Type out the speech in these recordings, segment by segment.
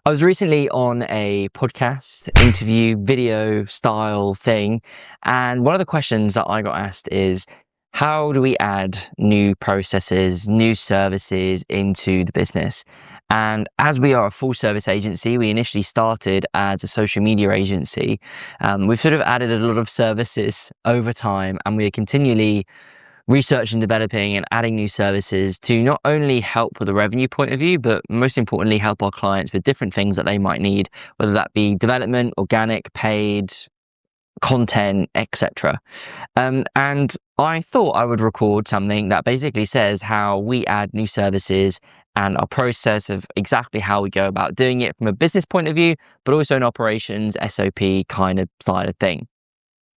I was recently on a podcast, interview, video style thing, and one of the questions that I got asked is, how do we add new processes, new services into the business? And as we are a full service agency, we initially started as a social media agency. We've sort of added a lot of services over time, and we are continually researching, developing and adding new services to not only help with a revenue point of view, but most importantly, help our clients with different things that they might need, whether that be development, organic, paid, content, etc. And I thought I would record something that basically says how we add new services and our process of exactly how we go about doing it from a business point of view, but also an operations, SOP kind of side of thing.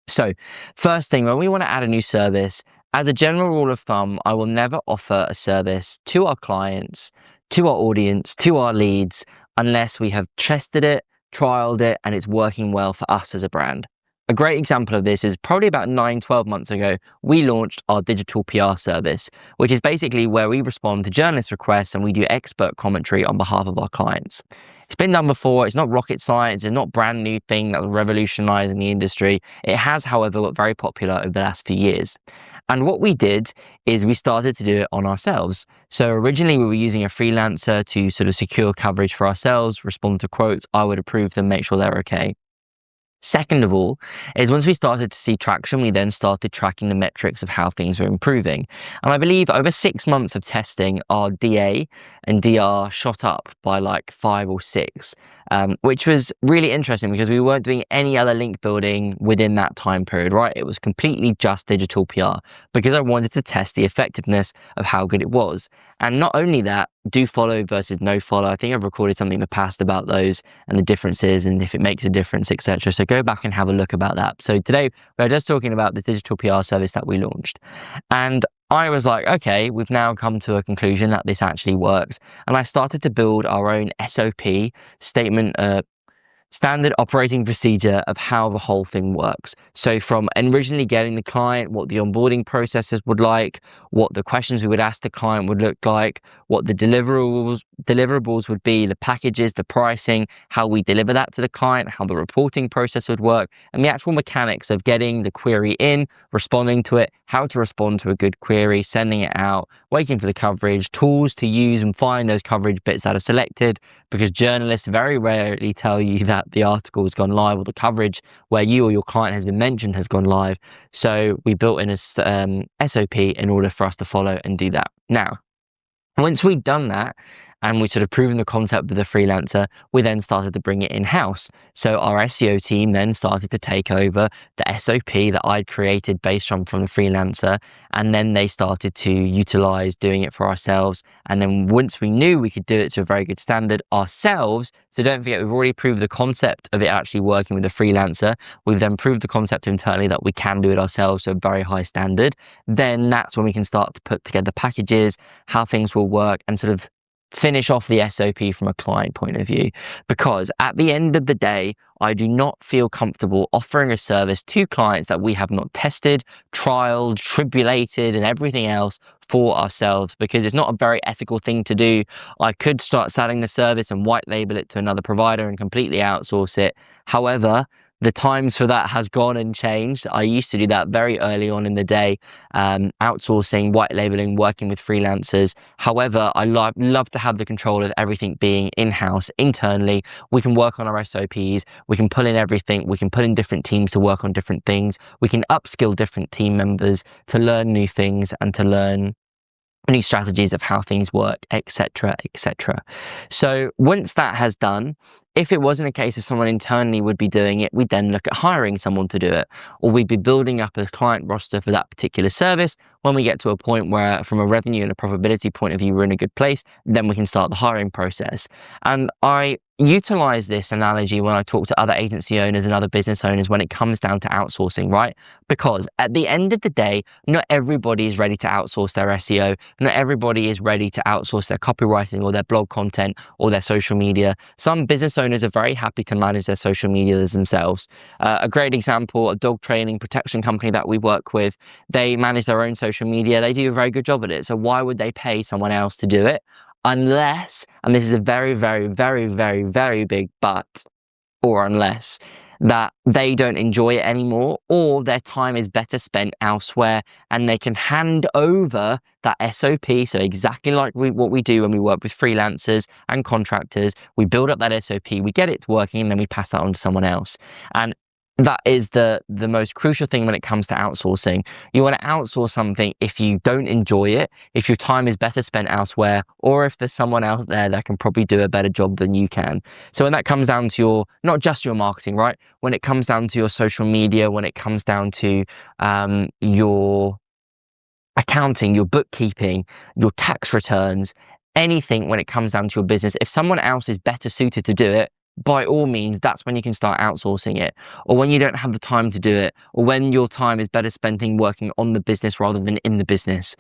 So first thing, when we want to add a new service, as a general rule of thumb, I will never offer a service to our clients, to our audience, to our leads, unless we have tested it, trialed it, and it's working well for us as a brand. A great example of this is probably about 9-12 months ago, we launched our digital PR service, which is basically where we respond to journalist requests and we do expert commentary on behalf of our clients. It's been done before. It's not rocket science. It's not a brand new thing that will revolutionize in the industry. It has, however, got very popular over the last few years. And what we did is we started to do it on ourselves. So originally we were using a freelancer to sort of secure coverage for ourselves, respond to quotes. I would approve them, make sure they're okay. Second of all, is once we started to see traction, we then started tracking the metrics of how things were improving. And I believe over 6 months of testing, our DA and DR shot up by like 5 or 6, which was really interesting because we weren't doing any other link building within that time period, right? It was completely just digital PR because I wanted to test the effectiveness of how good it was. And not only that, do follow versus no follow. I think I've recorded something in the past about those and the differences and if it makes a difference, etc. So go back and have a look about that. So today we're just talking about the digital PR service that we launched. And I was like, okay, we've now come to a conclusion that this actually works. And I started to build our own SOP, standard operating procedure of how the whole thing works. So from originally getting the client, what the onboarding processes would like, what the questions we would ask the client would look like, what the deliverables would be, the packages, the pricing, how we deliver that to the client, how the reporting process would work, and the actual mechanics of getting the query in, responding to it, how to respond to a good query, sending it out, waiting for the coverage, tools to use and find those coverage bits that are selected, because journalists very rarely tell you that the article has gone live or the coverage where you or your client has been mentioned has gone live. So we built in a SOP in order for us to follow and do that. Now, once we'd done that, and we sort of proven the concept with the freelancer, we then started to bring it in-house. So our SEO team then started to take over the SOP that I'd created based from the freelancer, and then they started to utilize doing it for ourselves. And then once we knew we could do it to a very good standard ourselves, so don't forget, we've already proved the concept of it actually working with the freelancer. We've then proved the concept internally that we can do it ourselves to a very high standard. Then that's when we can start to put together packages, how things will work, and sort of finish off the SOP from a client point of view. Because at the end of the day, I do not feel comfortable offering a service to clients that we have not tested, trialed, tribulated, and everything else for ourselves, because it's not a very ethical thing to do. I could start selling the service and white label it to another provider and completely outsource it. However, the times for that has gone and changed. I used to do that very early on in the day, outsourcing, white labeling, working with freelancers. However, I love to have the control of everything being in-house, internally. We can work on our SOPs, we can pull in everything, we can put in different teams to work on different things, we can upskill different team members to learn new things and to learn new strategies of how things work, etc., etc. So once that has done, if it wasn't a case of someone internally would be doing it, we'd then look at hiring someone to do it, or we'd be building up a client roster for that particular service. When we get to a point where from a revenue and a profitability point of view, we're in a good place, then we can start the hiring process. And I utilize this analogy when I talk to other agency owners and other business owners when it comes down to outsourcing, right? Because at the end of the day, not everybody is ready to outsource their SEO. Not everybody is ready to outsource their copywriting or their blog content or their social media. Some business owners are very happy to manage their social media themselves. A great example, a dog training protection company that we work with, they manage their own social media. They do a very good job at it. So why would they pay someone else to do it? unless, and this is a very, very, very, very, very big but, or unless, that they don't enjoy it anymore, or their time is better spent elsewhere and they can hand over that SOP. So exactly like what we do when we work with freelancers and contractors, we build up that SOP, we get it working, and then we pass that on to someone else. And that is the most crucial thing when it comes to outsourcing. You want to outsource something if you don't enjoy it, if your time is better spent elsewhere, or if there's someone else there that can probably do a better job than you can. So when that comes down to your, not just your marketing, right? When it comes down to your social media, when it comes down to your accounting, your bookkeeping, your tax returns, anything when it comes down to your business, if someone else is better suited to do it, by all means, that's when you can start outsourcing it. Or when you don't have the time to do it, or when your time is better spent in working on the business rather than in the business.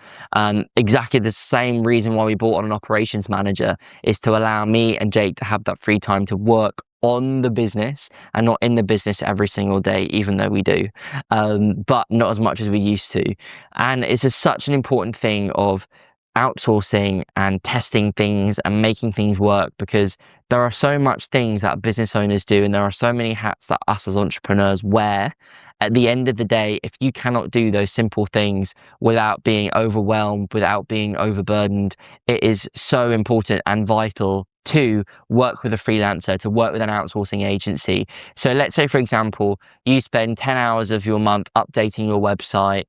Exactly the same reason why we brought on an operations manager is to allow me and Jake to have that free time to work on the business and not in the business every single day, even though we do, but not as much as we used to. And it's just such an important thing of outsourcing and testing things and making things work, because there are so much things that business owners do and there are so many hats that us as entrepreneurs wear. At the end of the day, if you cannot do those simple things without being overwhelmed, without being overburdened, it is so important and vital to work with a freelancer, to work with an outsourcing agency. So let's say, for example, you spend 10 hours of your month updating your website.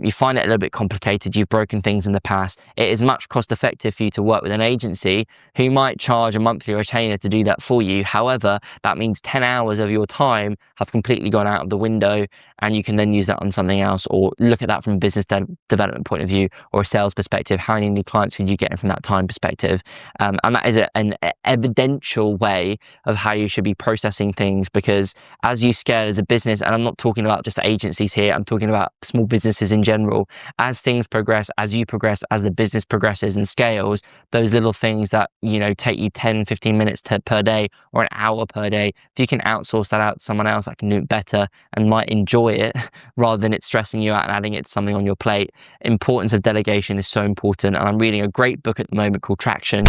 You find it a little bit complicated, you've broken things in the past. It is much cost effective for you to work with an agency who might charge a monthly retainer to do that for you. However, that means 10 hours of your time have completely gone out of the window, and you can then use that on something else, or look at that from a business development point of view, or a sales perspective. How many new clients could you get from that time perspective? And that is an evidential way of how you should be processing things, because as you scale as a business, and I'm not talking about just agencies here, I'm talking about small businesses in general, as things progress, as you progress, as the business progresses and scales, those little things that, you know, take you 10, 15 minutes per day or an hour per day, if you can outsource that out to someone else that can do it better and might enjoy it rather than it stressing you out and adding it to something on your plate. Importance of delegation is so important. And I'm reading a great book at the moment called Traction,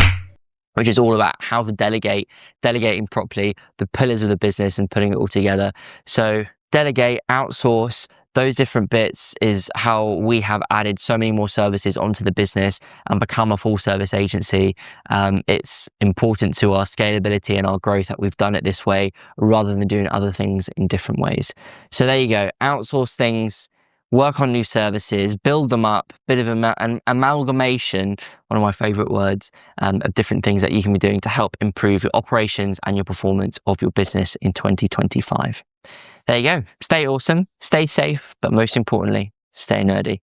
which is all about how to delegating properly, the pillars of the business and putting it all together. So delegate, outsource, those different bits is how we have added so many more services onto the business and become a full service agency. It's important to our scalability and our growth that we've done it this way rather than doing other things in different ways. So there you go, outsource things, work on new services, build them up, bit of an amalgamation, one of my favorite words, of different things that you can be doing to help improve your operations and your performance of your business in 2025. There you go. Stay awesome, stay safe, but most importantly, stay nerdy.